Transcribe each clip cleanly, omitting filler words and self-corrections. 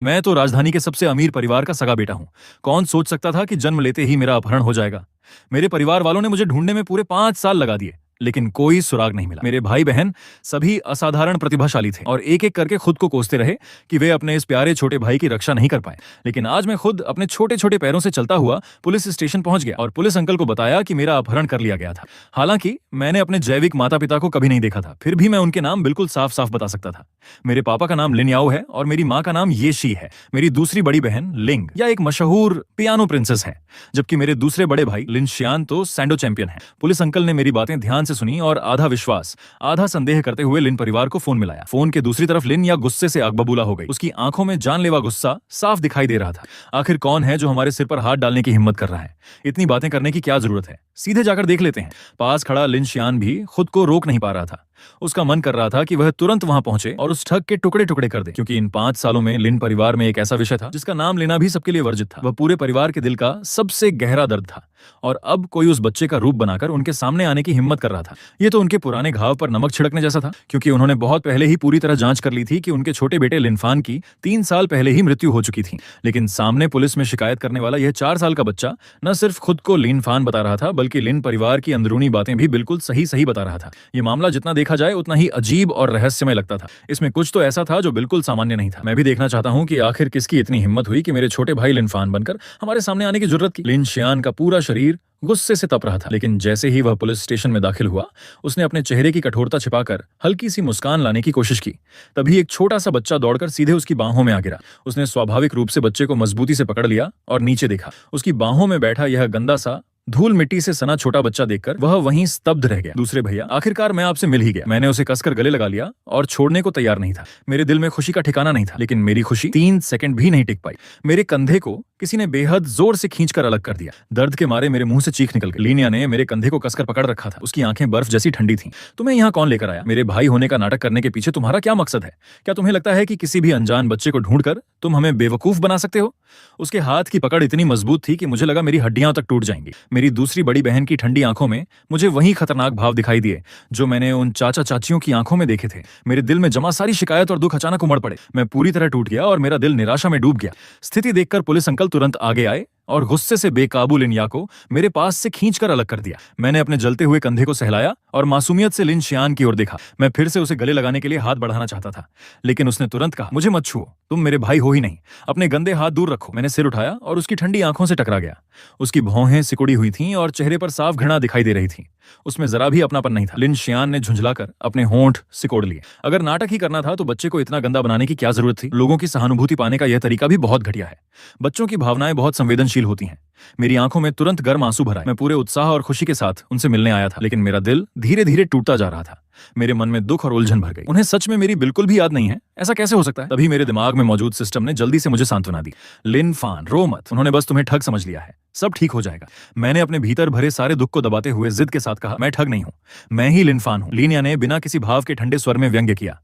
मैं तो राजधानी के सबसे अमीर परिवार का सगा बेटा हूँ। कौन सोच सकता था कि जन्म लेते ही मेरा अपहरण हो जाएगा। मेरे परिवार वालों ने मुझे ढूंढने में पूरे 5 साल लगा दिए, लेकिन कोई सुराग नहीं मिला। मेरे भाई बहन सभी असाधारण प्रतिभाशाली थे और एक एक करके खुद को कोसते रहे कि वे अपने इस प्यारे छोटे भाई की रक्षा नहीं कर पाए। लेकिन आज मैं खुद अपने छोटे छोटे पैरों से चलता हुआ पुलिस स्टेशन पहुंच गया और पुलिस अंकल को बताया कि मेरा अपहरण कर लिया गया था। हालांकि मैंने अपने जैविक माता पिता को कभी नहीं देखा था, फिर भी मैं उनके नाम बिल्कुल साफ साफ बता सकता था। मेरे पापा का नाम लिन याओ है और मेरी माँ का नाम ये शी है। मेरी दूसरी बड़ी बहन लिंग या एक मशहूर पियानो प्रिंसेस है, जबकि मेरे दूसरे बड़े भाई लिन शियान तो सैंडो चैंपियन है। पुलिस अंकल ने मेरी बातें ध्यान से सुनी और आधा विश्वास आधा संदेह करते हुए लिन परिवार को फोन मिलाया। फोन के दूसरी तरफ लिन या गुस्से से आग बबूला हो गई। उसकी आंखों में जानलेवा गुस्सा साफ दिखाई दे रहा था। आखिर कौन है जो हमारे सिर पर हाथ डालने की हिम्मत कर रहा है? इतनी बातें करने की क्या जरूरत है, सीधे जाकर देख लेते हैं। पास खड़ा लिन शियान भी खुद को रोक नहीं पा रहा था। उसका मन कर रहा था कि वह तुरंत वहां पहुंचे और उस ठग के टुकड़े टुकड़े कर दे, क्योंकि इन 5 सालों में लिन परिवार में एक ऐसा विषय था जिसका नाम लेना भी सबके लिए वर्जित था। वह पूरे परिवार के दिल का सबसे गहरा दर्द था और अब कोई उस बच्चे का रूप बनाकर उनके सामने आने की हिम्मत कर रहा था। ये तो उनके पुराने घाव पर नमक छिड़कने जैसा था, क्योंकि उन्होंने बहुत पहले ही पूरी तरह जांच कर ली थी कि उनके छोटे बेटे लिनफान की 3 साल पहले ही मृत्यु हो चुकी थी। लेकिन सामने पुलिस में शिकायत करने वाला यह 4 साल का बच्चा न सिर्फ खुद को लिनफान बता रहा था, बल्कि लिन परिवार की अंदरूनी बातें भी बिल्कुल सही सही बता रहा था। यह मामला जितना देखा जाए उतना ही अजीब और रहस्यमय लगता था। इसमें कुछ तो ऐसा था जो बिल्कुल सामान्य नहीं था। मैं भी देखना चाहता हूं कि आखिर किसकी इतनी हिम्मत हुई कि मेरे छोटे भाई लिनफान बनकर हमारे सामने आने की जरूरत की। लिन शियान का पूरा शरीर गुस्से से तप रहा था, लेकिन जैसे ही वह पुलिस स्टेशन में दाखिल हुआ, उसने अपने चेहरे की कठोरता छिपाकर हल्की सी मुस्कान लाने की कोशिश की। तभी एक छोटा सा बच्चा दौड़कर सीधे उसकी बाहों में आ गिरा। उसने स्वाभाविक रूप से बच्चे को मजबूती से पकड़ लिया और नीचे देखा। उसकी बाहों में बैठा यह गंदा सा धूल मिट्टी से सना छोटा बच्चा देखकर वह वहीं स्तब्ध रह गया। दूसरे भैया, आखिरकार मैं आपसे मिल ही गया। मैंने उसे कसकर गले लगा लिया और छोड़ने को तैयार नहीं था। मेरे दिल में खुशी का ठिकाना नहीं था, लेकिन मेरी खुशी 3 सेकंड भी नहीं टिक पाई। मेरे कंधे को किसी ने बेहद जोर से खींचकर अलग कर दिया। दर्द के मारे मेरे मुंह से चीख निकल गई। लीनिया ने मेरे कंधे को कसकर पकड़ रखा था। उसकी आंखें बर्फ जैसी ठंडी थीं। तुम्हें यहाँ कौन लेकर आया? मेरे भाई होने का नाटक करने के पीछे तुम्हारा क्या मकसद है? क्या तुम्हें लगता है कि किसी भी अनजान बच्चे को ढूंढकर तुम हमें बेवकूफ बना सकते हो? उसके हाथ की पकड़ इतनी मजबूत थी कि मुझे लगा मेरी हड्डियां तक टूट जाएंगी। मेरी दूसरी बड़ी बहन की ठंडी आंखों में मुझे वही खतरनाक भाव दिखाई दिए जो मैंने उन चाचा चाचियों की आंखों में देखे थे। मेरे दिल में जमा सारी शिकायत और दुख अचानक उमड़ पड़े। मैं पूरी तरह टूट गया और मेरा दिल निराशा में डूब गया। स्थिति देखकर पुलिस अंकल तुरंत आगे आए और गुस्से से बेकाबू लिनिया को मेरे पास से खींचकर अलग कर दिया। मैंने अपने जलते हुए कंधे को सहलाया और मासूमियत से लिन शियान की ओर देखा। मैं फिर से उसे गले लगाने के लिए हाथ बढ़ाना चाहता था, लेकिन उसने तुरंत कहा, मुझे मत छुओ, तुम मेरे भाई हो ही नहीं, अपने गंदे हाथ दूर रखो। मैंने सिर उठाया और उसकी ठंडी आंखों से टकरा गया। उसकी भौहें सिकुड़ी हुई थीं और चेहरे पर साफ घृणा दिखाई दे रही थी। उसमें जरा भी अपनापन नहीं था। लिन शियान ने झुंझलाकर अपने होंठ सिकोड़ लिए। अगर नाटक ही करना था तो बच्चे को इतना गंदा बनाने की क्या जरूरत थी? लोगों की सहानुभूति पाने का यह तरीका भी बहुत घटिया है। बच्चों की भावनाएं बहुत संवेदनशील होती हैं। मेरी आंखों में तुरंत गर्म आंसू भर आए। मैं पूरे उत्साह और खुशी के साथ उनसे मिलने आया था, लेकिन मेरा दिल धीरे धीरे टूटता जा रहा था। मेरे मन में दुख और उलझन भर गई। उन्हें सच में मेरी बिल्कुल भी याद नहीं है? ऐसा कैसे हो सकता है? तभी मेरे दिमाग में मौजूद सिस्टम ने जल्दी से मुझे सांत्वना दी। लिनफान, रो मत, उन्होंने बस तुम्हें ठग समझ लिया है, सब ठीक हो जाएगा। मैंने अपने भीतर भरे सारे दुख को दबाते हुए जिद के साथ कहा, मैं ठग नहीं हूं, मैं ही लिनफान हूं। लीनिया ने बिना किसी भाव के ठंडे स्वर में व्यंग्य किया।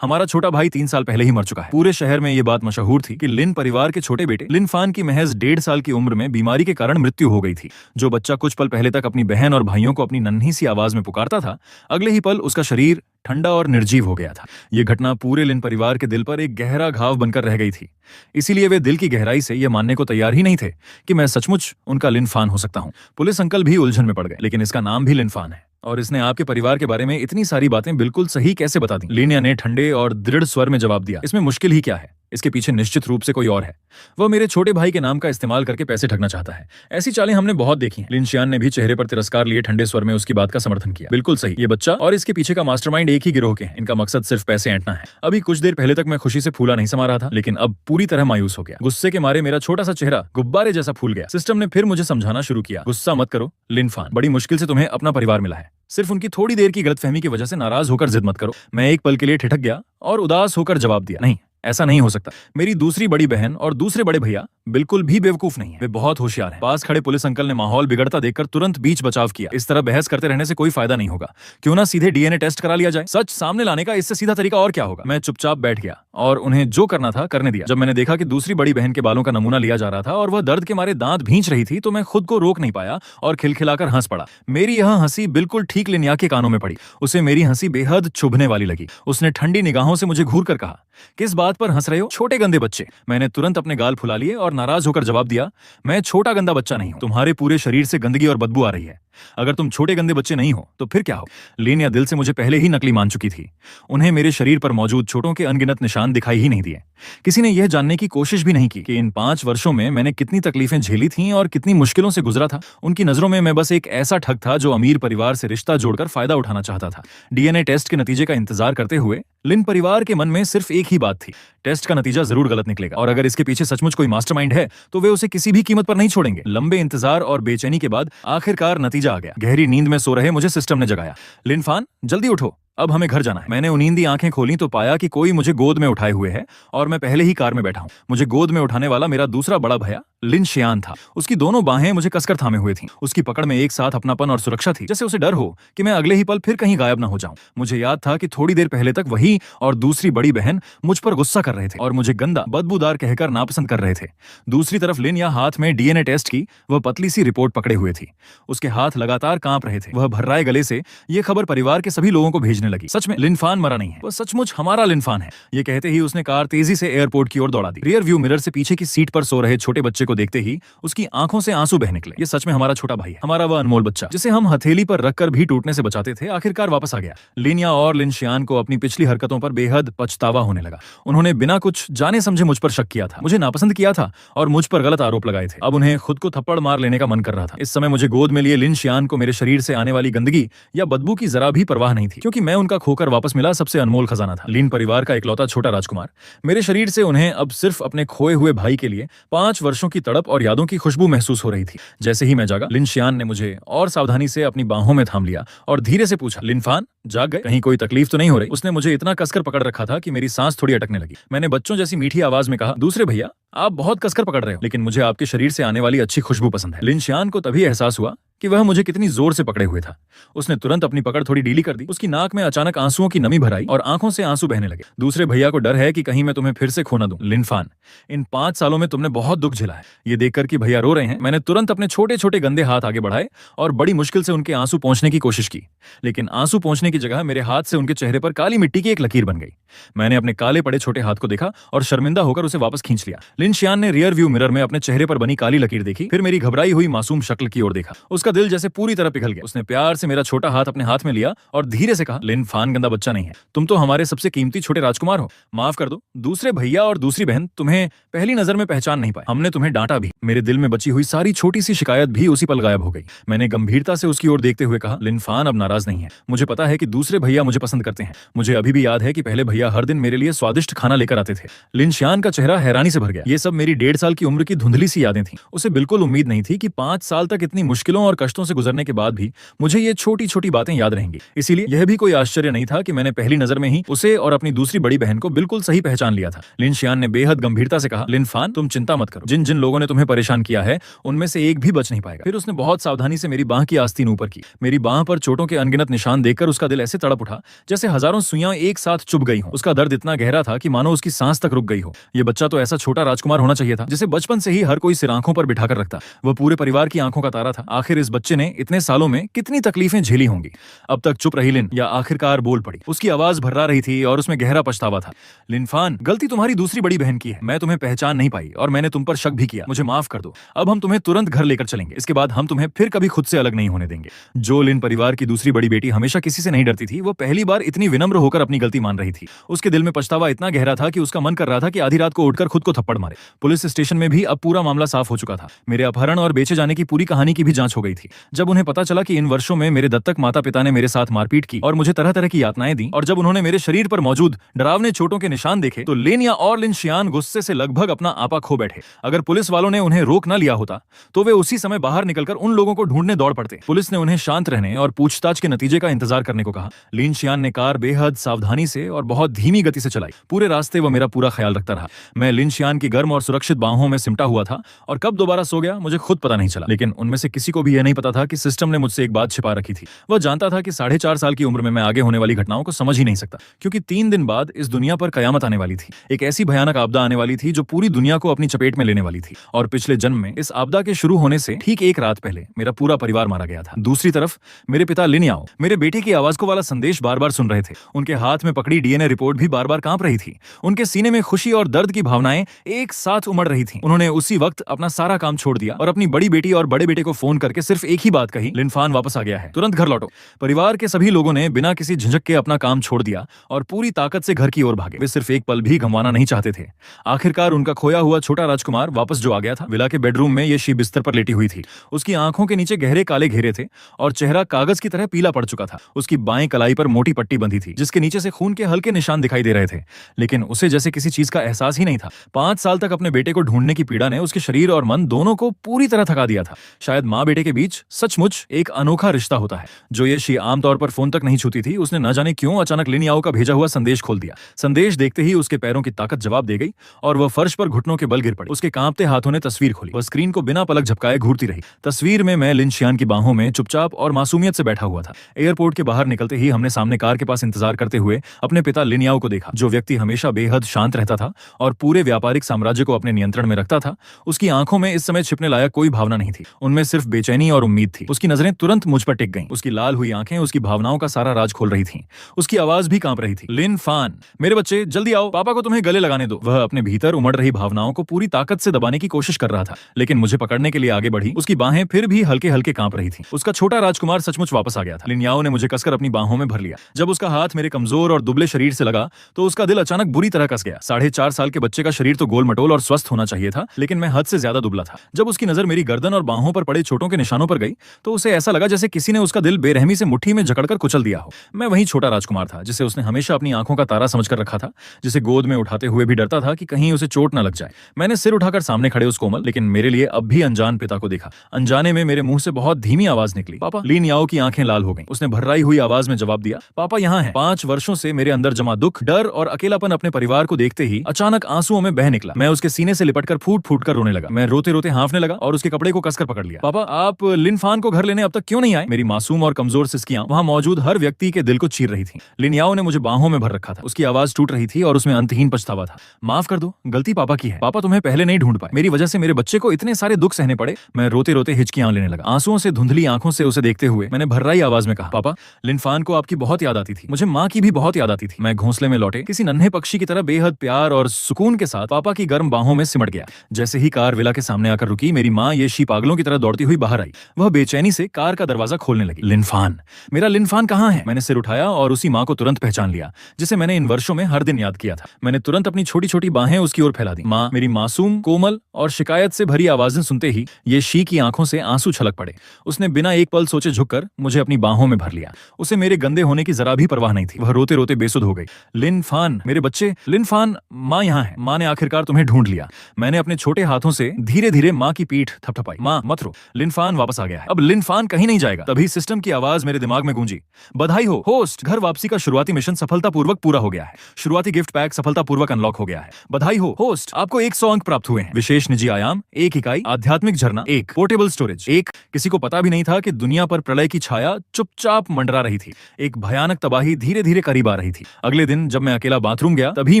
हमारा छोटा भाई 3 साल पहले ही मर चुका है। पूरे शहर में यह बात मशहूर थी कि लिन परिवार के छोटे बेटे लिनफान की महज 1.5 साल की उम्र में बीमारी के कारण मृत्यु हो गई थी। जो बच्चा कुछ पल पहले तक अपनी बहन और भाइयों को अपनी नन्ही सी आवाज में पुकारता था, अगले ही पल उसका शरीर ठंडा और निर्जीव हो गया था। यह घटना पूरे लिन परिवार के दिल पर एक गहरा घाव बनकर रह गई थी। इसीलिए वे दिल की गहराई से यह मानने को तैयार ही नहीं थे कि मैं सचमुच उनका लिनफान हो सकता हूं। पुलिस अंकल भी उलझन में पड़ गए, लेकिन इसका नाम भी लिनफान है और इसने आपके परिवार के बारे में इतनी सारी बातें बिल्कुल सही कैसे बता दी? लीनिया ने ठंडे और दृढ़ स्वर में जवाब दिया, इसमें मुश्किल ही क्या है? इसके पीछे निश्चित रूप से कोई और है। वह मेरे छोटे भाई के नाम का इस्तेमाल करके पैसे ठगना चाहता है। ऐसी चालें हमने बहुत देखी हैं। लिन शियान ने भी चेहरे पर तिरस्कार लिए ठंडे स्वर में उसकी बात का समर्थन किया। बिल्कुल सही, ये बच्चा और इसके पीछे का मास्टरमाइंड एक ही गिरोह के हैं। इनका मकसद सिर्फ पैसे ऐंठना है। अभी कुछ देर पहले तक मैं खुशी से फूला नहीं समा रहा था, लेकिन अब पूरी तरह मायूस हो गया। गुस्से के मारे मेरा छोटा सा चेहरा गुब्बारे जैसा फूल गया। सिस्टम ने फिर मुझे समझाना शुरू किया, गुस्सा मत करो लिनफान, बड़ी मुश्किल से तुम्हें अपना परिवार मिला है। सिर्फ उनकी थोड़ी देर की गलतफहमी की वजह से नाराज होकर जिद मत करो। मैं एक पल के लिए ठिठक गया और उदास होकर जवाब दिया, नहीं, ऐसा नहीं हो सकता। मेरी दूसरी बड़ी बहन और दूसरे बड़े भैया बिल्कुल भी बेवकूफ नहीं है, वे बहुत होशियार हैं। पास खड़े पुलिस अंकल ने माहौल बिगड़ता देखकर तुरंत बीच बचाव किया। इस तरह बहस करते रहने से कोई फायदा नहीं होगा, क्यों ना सीधे डीएनए टेस्ट करा लिया जाए। सच सामने लाने का इससे सीधा तरीका और क्या होगा। मैं चुपचाप बैठ गया और उन्हें जो करना था करने दिया। जब मैंने देखा कि दूसरी बड़ी बहन के बालों का नमूना लिया जा रहा था और वह दर्द के मारे दांत भींच रही थी, तो मैं खुद को रोक नहीं पाया और खिलखिलाकर हंस पड़ा। मेरी यह हंसी बिल्कुल ठीक लिनिया के कानों में पड़ी। उसे मेरी हंसी बेहद चुभने वाली लगी। उसने ठंडी निगाहों से मुझे घूर कर कहा, किस बात पर हंस रहे हो छोटे गंदे बच्चे। मैंने तुरंत अपने गाल फुला लिए और नाराज होकर जवाब दिया, मैं छोटा गंदा बच्चा नहीं हूं। तुम्हारे पूरे शरीर से गंदगी और बदबू आ रही है। अगर तुम छोटे गंदे बच्चे नहीं हो तो फिर क्या हो। लिनिया दिल से मुझे पहले ही नकली मान चुकी थी। उन्हें मेरे शरीर पर मौजूद चोटों के अनगिनत निशान दिखाई ही नहीं दिए। किसी ने यह जानने की कोशिश भी नहीं की कि इन 5 वर्षों में मैंने कितनी तकलीफें झेली थीं और कितनी मुश्किलों से गुजरा था। उनकी नजरों में मैं बस एक ऐसा ठग था जो अमीर परिवार से रिश्ता जोड़कर फायदा उठाना चाहता था। डीएनए टेस्ट के नतीजे का इंतजार करते हुए लिन परिवार के मन में सिर्फ एक ही बात थी, टेस्ट का नतीजा जरूर गलत निकलेगा और अगर इसके पीछे सचमुच कोई मास्टरमाइंड है तो वे उसे किसी भी कीमत पर नहीं छोड़ेंगे। लंबे इंतजार और बेचैनी के बाद आखिरकार नतीजा आ गया। गहरी नींद में सो रहे मुझे सिस्टम ने जगाया। लिन फान, जल्दी उठो, अब हमें घर जाना है। मैंने उनींदी आंखें खोली तो पाया कि कोई मुझे गोद में उठाए हुए है और मैं पहले ही कार में बैठा हूं। मुझे गोद में उठाने वाला मेरा दूसरा बड़ा भैया लिन शियान था। उसकी दोनों बाहें मुझे कसकर थामे हुए थीं। उसकी पकड़ में एक साथ अपनापन और सुरक्षा थी, जैसे उसे डर हो कि मैं अगले ही पल फिर कहीं गायब न हो जाऊं। मुझे याद था कि थोड़ी देर पहले तक वही और दूसरी बड़ी बहन मुझ पर गुस्सा कर रहे थे और मुझे गंदा बदबूदार कहकर नापसंद कर रहे थे। दूसरी तरफ लिन या हाथ में डीएनए टेस्ट की वह पतली सी रिपोर्ट पकड़े हुए थी। उसके हाथ लगातार कांप रहे थे। वह भर्राए गले से ये खबर परिवार के सभी लोगों को भेजने लगी, सच में लिन फान मरा नहीं है, वह सचमुच हमारा लिन फान है। ये कहते ही उसने कार तेजी से एयरपोर्ट की ओर दौड़ा दी। रियर व्यू मिरर से पीछे की सीट पर सो रहे छोटे बच्चे को देखते ही उसकी आंखों से आंसू बह निकले। ये सच में हमारा छोटा भाई है, हमारा वह अनमोल बच्चा जिसे हम हथेली पर रखकर भी टूटने से बचाते थे, आखिरकार वापस आ गया। लिनिया और लिन शियान को अपनी पिछली हरकतों पर बेहद पछतावा होने लगा। उन्होंने बिना कुछ जाने समझे मुझ पर शक किया था, मुझे नापसंद किया था और मुझ पर गलत आरोप लगाए थे। अब उन्हें खुद को थप्पड़ मार लेने का मन कर रहा था। इस समय मुझे गोद में लिए लिन शियान को मेरे शरीर से आने वाली गंदगी या बदबू की जरा भी परवाह नहीं थी, क्योंकि मैं उनका खोकर वापस मिला सबसे अनमोल खजाना था। लिन परिवार का इकलौता छोटा राजकुमार। मेरे शरीर से उन्हें अब सिर्फ अपने खोए हुए भाई के लिए 5 वर्षों की तड़प और यादों की खुशबू महसूस हो रही थी। जैसे ही मैं जागा, लिन शियान ने मुझे और सावधानी से अपनी बाहों में थाम लिया और धीरे से पूछा, लिन फान, जाग गए? कहीं कोई तकलीफ तो नहीं हो रही? उसने मुझे इतना कसकर पकड़ रखा था कि मेरी सांस थोड़ी अटकने लगी। मैंने बच्चों जैसी मीठी आवाज में कहा, दूसरे भैया, आप बहुत कसकर पकड़ रहे हो, लेकिन मुझे आपके शरीर से आने वाली अच्छी खुशबू पसंद है। लिन शियान को तभी एहसास हुआ कि वह मुझे कितनी जोर से पकड़े हुए था। उसने तुरंत अपनी पकड़ थोड़ी ढीली कर दी। उसकी नाक में अचानक आंसुओं की नमी भर आई और आंखों से आंसू बहने लगे। दूसरे भैया को डर है कि कहीं मैं तुम्हें फिर से खो न दूं। लिन फान, इन 5 सालों में तुमने बहुत दुख झेला है। ये देखकर कि भैया रो रहे हैं, मैंने तुरंत अपने छोटे छोटे गंदे हाथ आगे बढ़ाए और बड़ी मुश्किल से उनके आंसू पोंछने की कोशिश की, लेकिन आंसू पोंछने की जगह मेरे हाथ से उनके चेहरे पर काली मिट्टी की एक लकीर बन गई। मैंने अपने काले पड़े छोटे हाथ को देखा और शर्मिंदा होकर उसे वापस खींच लिया। लिन शियान ने रियर व्यू मिरर में अपने चेहरे पर बनी काली लकीर देखी, फिर मेरी घबराई हुई मासूम शक्ल की ओर देखा। उसका दिल जैसे पूरी तरह पिघल गया। उसने प्यार से मेरा छोटा हाथ अपने हाथ में लिया और धीरे से कहा, लिन फान गंदा बच्चा नहीं है, तुम तो हमारे सबसे कीमती छोटे राजकुमार हो। माफ कर दो, दूसरे भैया और दूसरी बहन तुम्हें पहली नजर में पहचान नहीं पाए। हमने तुम्हें डांटा भी। मेरे दिल में बची हुई सारी छोटी सी शिकायत भी उसी पल गायब हो गई। मैंने गंभीरता से उसकी ओर देखते हुए कहा, लिन फान अब नाराज नहीं है। मुझे पता है कि दूसरे भैया मुझे पसंद करते हैं। मुझे अभी भी याद है कि पहले भैया हर दिन मेरे लिए स्वादिष्ट खाना लेकर आते थे। लिन शियान का चेहरा हैरानी से भर गया। ये सब मेरी 1.5 साल की उम्र की धुंधली सी यादें थी। उसे बिल्कुल उम्मीद नहीं थी कि 5 साल तक इतनी मुश्किलों और कष्टों से गुजरने के बाद भी मुझे ये छोटी छोटी बातें याद रहेंगी। इसीलिए यह भी कोई आश्चर्य नहीं था कि मैंने पहली नजर में ही उसे और अपनी दूसरी बड़ी बहन को बिल्कुल सही पहचान लिया था। लिन शियान ने बेहद गंभीरता से कहा, लिन फान, तुम चिंता मत करो। जिन जिन लोगों ने तुम्हें परेशान किया है उनमें से एक भी बच नहीं पाएगा। फिर उसने बहुत सावधानी से मेरी बांह की आस्तीन ऊपर की। मेरी बांह पर चोटों के अनगिनत निशान देखकर उसका दिल ऐसे तड़प उठा जैसे हजारों सुइयां एक साथ चुभ गई हों। उसका दर्द इतना गहरा था कि मानो उसकी सांस तक रुक गई हो। ये बच्चा तो ऐसा छोटा राजकुमार होना चाहिए था जिसे बचपन से ही हर कोई सिर आंखों पर बिठाकर रखता। वह पूरे परिवार की आंखों का तारा था। आखिर इस बच्चे ने इतने सालों में कितनी तकलीफें झेली होंगी। अब तक चुप रही लिन या आखिरकार बोल पड़ी। उसकी आवाज भर्रा रही थी और उसमें गहरा पछतावा था। लिन फान, गलती तुम्हारी दूसरी बड़ी बहन की है। मैं तुम्हें पहचान नहीं पाई और मैंने तुम पर शक भी किया। मुझे माफ कर दो। अब हम तुम्हें तुरंत घर लेकर चलेंगे। इसके बाद हम तुम्हें फिर कभी खुद से अलग नहीं होने देंगे। जो लिन परिवार की दूसरी बड़ी बेटी हमेशा किसी से नहीं डरती थी, वो पहली बार इतनी विनम्र होकर अपनी गलती मान रही थी। उसके दिल में पछतावा इतना गहरा था कि उसका मन कर रहा था कि आधी रात को उठकर खुद को थप्पड़ मारे। पुलिस स्टेशन में भी अब पूरा मामला साफ हो चुका था। मेरे अपहरण और बेचे जाने की पूरी कहानी की भी जांच हो गई। गई थी। जब उन्हें पता चला कि इन वर्षों में मेरे दत्तक माता पिता ने मेरे साथ मारपीट की और मुझे तरह तरह की यातनाएं दी, और जब उन्होंने मेरे शरीर पर मौजूद डरावने चोटों के निशान देखे, तो लिनिया और लिनशियान गुस्से से लगभग अपना आपा खो बैठे। अगर पुलिस वालों ने उन्हें रोक न लिया होता तो वे उसी समय बाहर निकलकर उन लोगों को ढूंढने दौड़ पड़ते। पुलिस ने उन्हें शांत रहने और पूछताछ के नतीजे का इंतजार करने को कहा। लिनशियान ने कार बेहद सावधानी से और बहुत धीमी गति से चलाई। पूरे रास्ते वो मेरा पूरा ख्याल रखता रहा। मैं लिनशियान की गर्म और सुरक्षित बाहों में सिमटा हुआ था, और कब दोबारा सो गया मुझे खुद पता नहीं चला। लेकिन उनमें से किसी को भी यह नहीं पता था कि सिस्टम ने मुझसे एक बात छिपा रखी थी। वह जानता था कि 4.5 साल की उम्र में मैं आगे होने वाली घटनाओं को समझ ही नहीं सकता, क्योंकि 3 दिन बाद इस दुनिया पर कयामत आने वाली थी। एक ऐसी भयानक आपदा आने वाली थी जो पूरी दुनिया को अपनी चपेट में लेने वाली थी। और पिछले जन्म में इस आपदा के शुरू होने से ठीक एक रात पहले मेरा पूरा परिवार मारा गया था। दूसरी तरफ मेरे पिता लिनियाओ मेरे बेटे की आवाज को वाला संदेश बार बार सुन रहे थे। उनके हाथ में पकड़ी डीएनए रिपोर्ट भी बार बार कांप रही थी। उनके सीने में खुशी और दर्द की भावनाएं एक साथ उमड़ रही थीं। उन्होंने उसी वक्त अपना सारा काम छोड़ दिया और अपनी बड़ी बेटी और बड़े बेटे को फोन करके सिर्फ एक ही बात कही, लिनफान वापस आ गया है, तुरंत घर लौटो। परिवार के सभी लोगों ने बिना किसी झिझक के अपना काम छोड़ दिया और पूरी ताकत से घर की ओर भागे। वे सिर्फ एक पल भी गंवाना नहीं चाहते थे। आखिरकार उनका खोया हुआ छोटा राजकुमार वापस जो आ गया था। विला के बेडरूम में ये शी बिस्तर पर लेटी हुई थी। उसकी आंखों के नीचे गहरे काले घेरे थे और चेहरा कागज की तरह पीला पड़ चुका था। उसकी बाएं कलाई पर मोटी पट्टी बंधी थी, जिसके नीचे से खून के हल्के निशान दिखाई दे रहे थे, लेकिन उसे जैसे किसी चीज का एहसास ही नहीं था। 5 साल तक अपने बेटे को ढूंढने की पीड़ा ने उसके शरीर और मन दोनों को पूरी तरह थका दिया था। शायद माँ बेटे के बीच सचमुच एक अनोखा रिश्ता होता है जो ये शी आमतौर पर फोन तक नहीं छूती थी। उसने न जाने क्यों अचानक लिनियाओ का भेजा हुआ संदेश खोल दिया। संदेश देखते ही उसके पैरों की ताकत जवाब दे गई और वह फर्श पर घुटनों के बल गिर पड़ी। उसके कांपते हाथों ने तस्वीर खोली। वह स्क्रीन को बिना पलक झपकाए घूरती रही। तस्वीर में मैं लिनशियान की बाहों में चुपचाप और मासूमियत से बैठा हुआ था। एयरपोर्ट के बाहर निकलते ही हमने सामने कार के पास इंतजार करते हुए अपने पिता लिनियाओ को देखा, जो व्यक्ति हमेशा बेहद शांत रहता था और पूरे व्यापारिक साम्राज्य को अपने नियंत्रण में रखता था। उसकी आंखों में इस समय छिपने लायक कोई भावना नहीं थी। उनमें सिर्फ बेचैनी और उम्मीद थी। उसकी नजरें तुरंत मुझ पर टिक गईं। उसकी लाल हुई आंखें उसकी भावनाओं का सारा राज खोल रही थीं। उसकी आवाज भी कांप रही थी। लिनफान, मेरे बच्चे जल्दी आओ, पापा को तुम्हें गले लगाने दो। वह अपने भीतर उमड़ रही भावनाओं को पूरी ताकत से दबाने की कोशिश कर रहा था, लेकिन मुझे पकड़ने के लिए आगे बढ़ी। उसकी बाहें फिर भी हल्के हल्के कांप रही थीं। उसका छोटा राजकुमार सचमुच वापस आ गया था। लिनियाओ ने मुझे कसकर अपनी बाहों में भर लिया। जब उसका हाथ मेरे कमजोर और दुबले शरीर से लगा तो उसका दिल अचानक बुरी तरह कस गया। 4.5 साल के बच्चे का शरीर तो गोल मटोल और स्वस्थ होना चाहिए था, लेकिन मैं हद से ज्यादा दुबला था। जब उसकी नजर मेरी गर्दन और बाहों पर पड़े चोटों के निशानों पर गई तो उसे ऐसा लगा जैसे किसी ने उसका दिल बेरहमी से मुट्ठी में जकड़कर कुचल दिया हो। मैं वही छोटा राजकुमार था जिसे उसने हमेशा अपनी आंखों का तारा समझकर रखा था, जिसे गोद में उठाते हुए भी डरता था कि कहीं उसे चोट न लग जाए। मैंने सिर उठाकर सामने खड़े उस कोमल लेकिन मेरे लिए अब भी अनजान पिता को देखा। अनजाने में मेरे मुंह से बहुत धीमी आवाज निकली, पापा। लिनियाओ की आंखें लाल हो गईं। उसने भर्राई हुई आवाज में जवाब दिया, पापा यहाँ हैं। 5 वर्षों से मेरे अंदर जमा दुख, डर और अकेलापन अपने परिवार को देखते ही अचानक आंसुओं में बह निकला। मैं उसके सीने से लिपटकर फूट फूट कर रोने लगा। मैं रोते रोते हाँफने लगा और उसके कपड़े को कसकर पकड़ लिया। पापा, आप लिनफान को घर लेने अब तक क्यों नहीं आए? मेरी मासूम और कमजोर सिसकियां वहां मौजूद हर व्यक्ति के दिल को चीर रही थीं। लिनियाओ ने मुझे बाहों में भर रखा था। उसकी आवाज टूट रही थी और उसमें अंतहीन पछतावा था। माफ कर दो, गलती पापा की है। पापा तुम्हें पहले नहीं ढूंढ पाए। मेरी वजह से मेरे बच्चे को इतने सारे दुख सहने पड़े। मैं रोते रोते हिचकियां लेने लगा। आंसुओं से धुंधली आंखों से उसे देखते हुए मैंने भर्राई आवाज में कहा, पापा, लिनफान को आपकी बहुत याद आती थी। मुझे माँ की भी बहुत याद आती थी। मैं घोंसले में लौटे किसी नन्हे पक्षी की तरह बेहद प्यार और सुकून के साथ पापा की गर्म बाहों में सिमट गया। जैसे ही कार विला के सामने आकर रुकी, मेरी माँ ये शी पागलों की तरह दौड़ती हुई बाहर आई। वह बेचैनी से कार का दरवाजा खोलने लगी। लिनफान, मेरा लिनफान कहाँ है? मैंने सिर उठाया और उसी माँ को तुरंत पहचान लिया जिसे मैंने इन वर्षों में हर दिन याद किया था। मैंने तुरंत अपनी छोटी छोटी बाहें उसकी ओर फैला दी। माँ, मेरी मासूम, कोमल और शिकायत से भरी आवाजें सुनते ही ये शी की आंखों से आंसू छलक पड़े। उसने बिना एक पल सोचे झुककर मुझे अपनी बाहों में भर लिया। उसे मेरे गंदे होने की जरा भी परवाह नहीं थी। वह रोते रोते बेसुध हो गई। लिनफान, मेरे बच्चे, लिनफान, माँ यहाँ है। माँ ने आखिरकार तुम्हें ढूंढ लिया। मैंने अपने छोटे हाथों से धीरे धीरे माँ की पीठ थपथपाई। माँ, मत रो, लिनफान वापस आ गया है। अब लिनफान कहीं नहीं जाएगा। तभी सिस्टम की आवाज मेरे दिमाग में गूंजी, बधाई हो होस्ट, घर वापसी का शुरुआती मिशन सफलतापूर्वक पूरा हो गया है। शुरुआती गिफ्ट पैक सफलतापूर्वक अनलॉक हो गया है। बधाई हो होस्ट, आपको 100 अंक प्राप्त हुए हैं। विशेष निजी आयाम 1 इकाई, आध्यात्मिक झरना 1, पोर्टेबल स्टोरेज 1। किसी को पता भी नहीं था कि दुनिया पर प्रलय की छाया चुपचाप मंडरा रही थी। एक भयानक तबाही धीरे धीरे करीब आ रही थी। अगले दिन जब मैं अकेला बाथरूम गया, तभी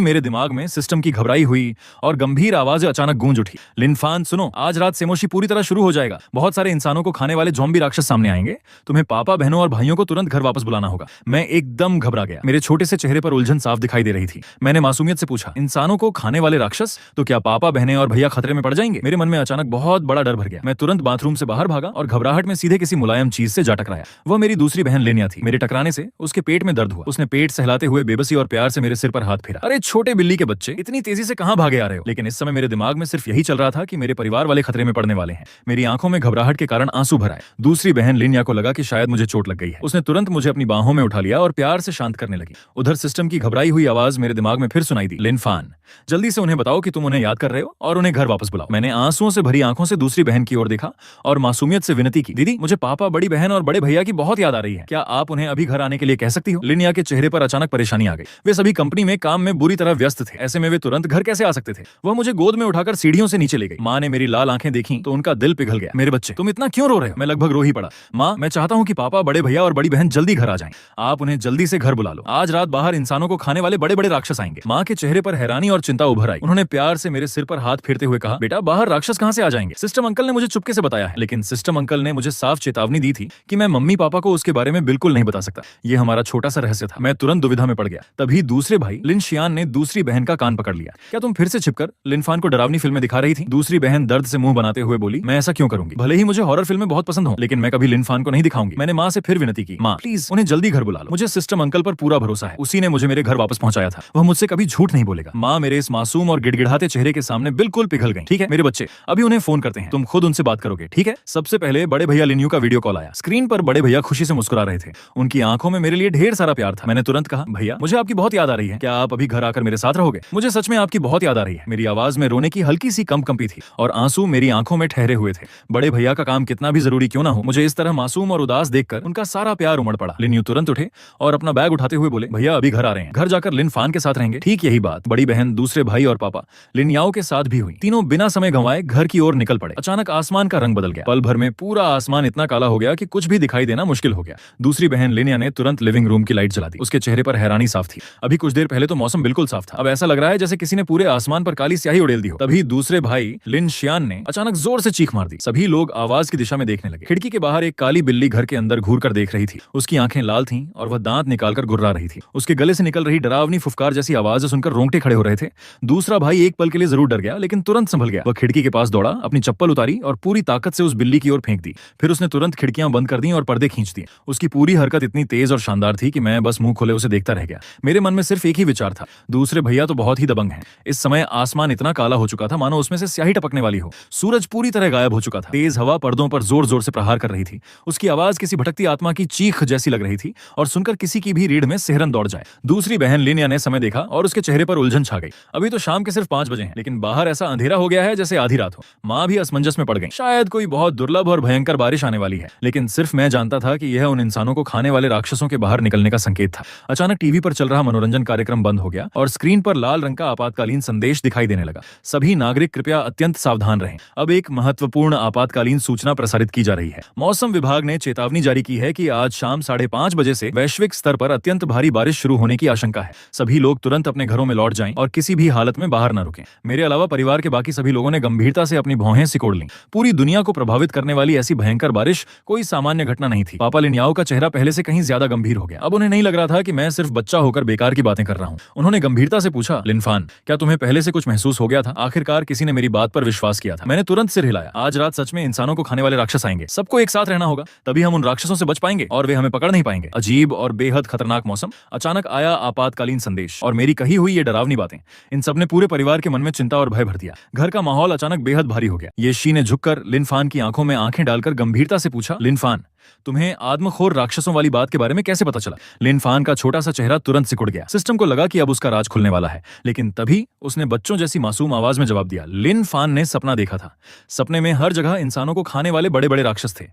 मेरे दिमाग में सिस्टम की घबराई हुई और गंभीर आवाज अचानक गूंज उठी, लिनफान सुनो, आज रात सेमोशी पूरी तरह शुरू हो जाएगा। बहुत सारे इंसानों को खाने वाले ज़ॉम्बी राक्षस सामने आएंगे। तुम्हें पापा, बहनों और भाइयों को तुरंत घर वापस बुलाना होगा। मैं एकदम घबरा गया। मेरे छोटे से चेहरे पर उलझन साफ दिखाई दे रही थी। मैंने मासूमियत से पूछा, इंसानों को खाने वाले राक्षस? तो क्या पापा, बहनें और भैया खतरे में पड़ जाएंगे? मेरे मन में अचानक बहुत बड़ा डर भर गया। मैं तुरंत बाथरूम से बाहर भागा और घबराहट में सीधे किसी मुलायम चीज से जा टकराया। वह मेरी दूसरी बहन लिनिया थी। मेरे टकराने से उसके पेट में दर्द हुआ। उसने पेट सहलाते हुए बेबसी और प्यार से मेरे सिर पर हाथ फेरा। अरे छोटे बिल्ली के बच्चे, इतनी तेजी से कहां भागे आ रहे हो? लेकिन इस समय मेरे दिमाग में सिर्फ यही चल रहा था कि मेरे परिवार वाले खतरे में पड़ने वाले हैं। मेरी आंखों में घबराहट के कारण कारण आंसू भर आए। दूसरी बहन लिनिया को लगा कि शायद मुझे चोट लग गई है। उसने तुरंत मुझे अपनी बाहों में उठा लिया और प्यार से शांत करने लगी। उधर सिस्टम की घबराई हुई आवाज मेरे दिमाग में फिर सुनाई दी, लिनफान, जल्दी से उन्हें बताओ कि तुम उन्हें याद कर रहे हो और उन्हें घर वापस बुलाओ। मैंने आंसुओं से भरी आंखों से दूसरी बहन की ओर देखा और मासूमियत से विनती की, दीदी मुझे पापा, बड़ी बहन और बड़े भैया की बहुत याद आ रही है, क्या आप उन्हें अभी घर आने के लिए कह सकती हो? लिनिया के चेहरे पर अचानक परेशानी आ गई। वे सभी कंपनी में काम में बुरी तरह व्यस्त थे, ऐसे में वे तुरंत घर कैसे आ सकते थे? वह मुझे गोद में उठाकर सीढ़ियों से नीचे ले गई। माँ ने मेरी लाल आंखें देखी तो उनका दिल पिघल गया। मेरे बच्चे, तुम इतना क्यों रो रहे हो? मैं लगभग रो ही पड़ा। माँ, मैं चाहता हूँ कि पापा, बड़े भैया और बड़ी बहन जल्दी घर आ जाएं। आप उन्हें जल्दी से घर बुला लो। आज रात बाहर इंसानों को खाने वाले बड़े बड़े राक्षस आएंगे। माँ के चेहरे पर हैरानी और चिंता उभर आई। उन्होंने प्यार से मेरे सिर पर हाथ फेरते हुए कहा, बेटा बाहर राक्षस कहाँ से आ जाएंगे? सिस्टम अंकल ने मुझे चुपके से बताया है, लेकिन सिस्टम अंकल ने मुझे साफ चेतावनी दी थी कि मैं मम्मी पापा को उसके बारे में बिल्कुल नहीं बता सकता। ये हमारा छोटा सा रहस्य था। मैं तुरंत दुविधा में पड़ गया। तभी दूसरे भाई लिन शियान ने दूसरी बहन का कान पकड़ लिया। क्या तुम फिर से छिपकर लिनफान को डरावनी फिल्में दिखा रही थी? दूसरी बहन दर्द से मुंह बनाते हुए बोली, मैं ऐसा क्यों करूंगी? भले ही मुझे हॉरर फिल्में बहुत पसंद हो, लेकिन मैं कभी लिनफान को नहीं दिखाऊंगी। मैंने माँ से फिर विनती की, माँ प्लीज उन्हें जल्दी घर बुला लो। मुझे सिस्टम अंकल पर पूरा भरोसा है, उसी ने मुझे मेरे घर वापस पहुंचाया था। वह मुझसे कभी झूठ नहीं बोलेगा। माँ मेरे इस मासूम और गिड़गिड़ाते चेहरे के सामने बिल्कुल पिघल गई। ठीक है मेरे बच्चे, अभी उन्हें फोन करते हैं, तुम खुद उनसे बात करोगे, ठीक है? सबसे पहले बड़े भैया लिन्यू का वीडियो कॉल आया। स्क्रीन पर बड़े भैया खुशी से मुस्कुरा रहे थे। उनकी आंखों में मेरे लिए ढेर सारा प्यार था। मैंने तुरंत कहा, भैया मुझे आपकी बहुत याद आ रही है, क्या आप अभी घर आकर मेरे साथ रहोगे? मुझे सच में आपकी बहुत याद आ रही है। मेरी आवाज में रोने की हल्की सी कंपी थी और आंसू मेरी आंखों में ठहरे हुए थे। बड़े भैया का काम कितना भी जरूरी क्यों ना हो, मुझे इस तरह मासूम और उदास देखकर उनका सारा प्यार उमड़ पड़ा। लिन्यू तुरंत उठे और अपना बैग उठाते हुए बोले, भैया अभी घर आ रहे हैं, घर जाकर लिनफान के साथ रहेंगे। ठीक यही बात बड़ी बहन, दूसरे भाई और पापा लिनयाओ के साथ भी हुई। तीनों बिना समय गंवाए घर की ओर निकल पड़े। अचानक आसमान का रंग बदल गया। पल भर में पूरा आसमान इतना काला हो गया कि कुछ भी दिखाई देना मुश्किल हो गया। दूसरी बहन लिनिया ने तुरंत लिविंग रूम की लाइट जला दी। उसके चेहरे पर हैरानी साफ थी। अभी कुछ देर पहले तो मौसम बिल्कुल साफ था, अब ऐसा लग रहा है जैसे किसी ने पूरे आसमान पर काली स्याही उड़ेल दी हो। तभी दूसरे भाई लिन शियान ने अचानक जोर से चीख मार दी। सभी लोग आवाज की दिशा में देखने लगे। खिड़की के बाहर एक काली बिल्ली घर के अंदर घूर कर देख रही थी। उसकी आंखें लाल थीं और वह दांत निकालकर गुर्रा रही थी। उसके गले से निकल रही डरावनी फुफकार जैसी आवाज सुनकर रोंगटे खड़े हो रहे थे। दूसरा भाई एक पल के लिए जरूर डर गया, लेकिन तुरंत संभल गया। वह खिड़की के पास दौड़ा, अपनी चप्पल उतारी और पूरी ताकत से उस बिल्ली की ओर फेंक दी। फिर उसने तुरंत खिड़कियां बंद कर दी और पर्दे खींच दिए। उसकी पूरी हरकत इतनी तेज और शानदार थी कि मैं बस मुंह खोले उसे देखता रह गया। मेरे मन में सिर्फ एक ही विचार था, दूसरे भैया तो बहुत ही दबंग हैं। इस समय आसमान इतना काला हो चुका था मानो उसमें से स्याही टपकने वाली हो। सूरज पूरी तरह गायब हो चुका था। तेज हवा पर्दों पर जोर जोर से प्रहार कर रही थी। उसकी आवाज किसी भटकती आत्मा की चीख जैसी लग रही थी और सुनकर किसी की भी रीढ़ में सिहरन दौड़ जाए। दूसरी बहन लिनिया ने समय देखा और उसके चेहरे पर उलझन छा गई। अभी तो शाम के सिर्फ 5 बजे हैं, लेकिन बाहर ऐसा अंधेरा हो गया है जैसे आधी रात हो। माँ भी असमंजस में पड़ गई। शायद कोई बहुत दुर्लभ और भयंकर बारिश आने वाली है, लेकिन सिर्फ मैं जानता था कि यह उन इंसानों को खाने वाले राक्षसों के बाहर निकलने का संकेत था। अचानक टीवी पर चल रहा मनोरंजन कार्यक्रम बंद हो गया और स्क्रीन पर लाल रंग का आपातकालीन संदेश दिखाई देने लगा। सभी नागरिक कृपया अत्यंत सावधान रहें, अब एक महत्वपूर्ण आपातकालीन सूचना प्रसारित की जा रही है। मौसम विभाग ने चेतावनी जारी की है कि आज शाम 5:30 बजे से वैश्विक स्तर पर अत्यंत भारी बारिश शुरू होने की आशंका है। सभी लोग तुरंत अपने घरों में लौट जाएं और किसी भी हालत में बाहर न रुकें। मेरे अलावा परिवार के बाकी सभी लोगों ने गंभीरता से अपनी भौहें सिकोड़ लीं। पूरी दुनिया को प्रभावित करने वाली ऐसी भयंकर बारिश कोई सामान्य घटना नहीं थी। पापा लिनियाओ का चेहरा पहले से कहीं ज्यादा गंभीर हो गया। अब उन्हें नहीं लग रहा था कि मैं सिर्फ बच्चा होकर बेकार की बातें कर रहा हूँ। उन्होंने गंभीरता से पूछा, लिनफान क्या तुम्हें पहले से कुछ महसूस हो गया था? आखिरकार किसी ने मेरी बात पर विश्वास किया था। मैंने तुरंत सिर हिलाया। आज रात सच में इंसानों को खाने वाले राक्षस आएंगे। सबको एक साथ रहना होगा, तभी हम उन राक्षसों से बच पाएंगे और वे हमें पकड़ नहीं पाएंगे। अजीब और बेहद खतरनाक मौसम, अचानक आया आपातकालीन संदेश और मेरी कही हुई ये डरावनी बातें, इन सब ने पूरे परिवार के मन में चिंता और भय भर दिया। घर का माहौल अचानक बेहद भारी हो गया। ये शी ने झुककर लिनफान की आंखों में आंखें डालकर गंभीरता से पूछा, लिनफान तुम्हें आदमखोर राक्षसों वाली बात के बारे में कैसे पता चला? लिनफान का छोटा सा चेहरा तुरंत सिकुड़ गया। सिस्टम को लगा कि अब उसका राज खुलने वाला है, लेकिन तभी उसने बच्चों जैसी मासूम आवाज में जवाब दिया, लिनफान ने सपना देखा था। सपने में हर जगह इंसानों को खाने वाले बड़े बड़े राक्षस थे।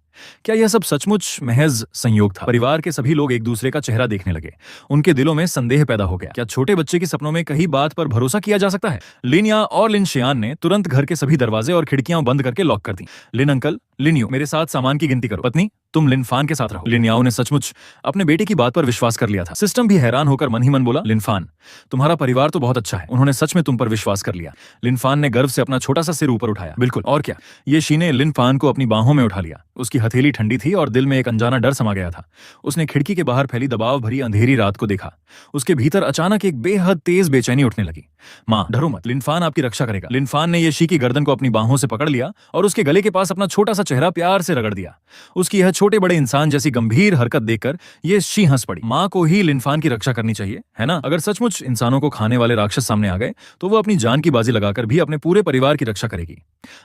क्या यह सब सचमुच महज संयोग था? परिवार के सभी लोग एक दूसरे का चेहरा देखने लगे। उनके दिलों में संदेह पैदा हो गया, क्या छोटे बच्चे के सपनों में कहीं बात पर भरोसा किया जा सकता है? लिनिया और लिन शियान ने तुरंत घर के सभी दरवाजे और खिड़कियां बंद करके लॉक कर दी। लिन अंकल, लिन्यू मेरे साथ सामान की गिनती करो। पत्नी तुम लिनफान के साथ रहो। लिनियाओ ने सचमुच अपने बेटे की बात पर विश्वास कर लिया था। सिस्टम भी हैरान होकर मन ही मन बोला, लिनफान तुम्हारा परिवार तो बहुत अच्छा है, उन्होंने सच में तुम पर विश्वास कर लिया। लिनफान ने गर्व से अपना छोटा सा सिर ऊपर उठाया। बिल्कुल, और क्या। ये शी ने लिनफान को अपनी बाहों में उठा लिया। उसकी हथेली ठंडी थी और दिल में एक अनजाना डर समा गया था। उसने खिड़की के बाहर फैली दबाव भरी अंधेरी रात को देखा। उसके भीतर अचानक एक बेहद तेज बेचैनी उठने लगी। माँ डरो मत, लिनफान आपकी रक्षा करेगा। लिनफान ने ये शी की गर्दन को अपनी बाहों से पकड़ लिया और उसके गले के पास अपना छोटा सा चेहरा प्यार से रगड़ दिया। उसकी यह छोटे बड़े इंसान जैसी गंभीर हरकत देखकर ये शी हंस पड़ी। माँ को ही लिनफान की रक्षा करनी चाहिए, है ना? अगर सचमुच इंसानों को खाने वाले राक्षस सामने आ गए तो वो अपनी जान की बाजी लगाकर भी अपने पूरे परिवार की रक्षा करेगी।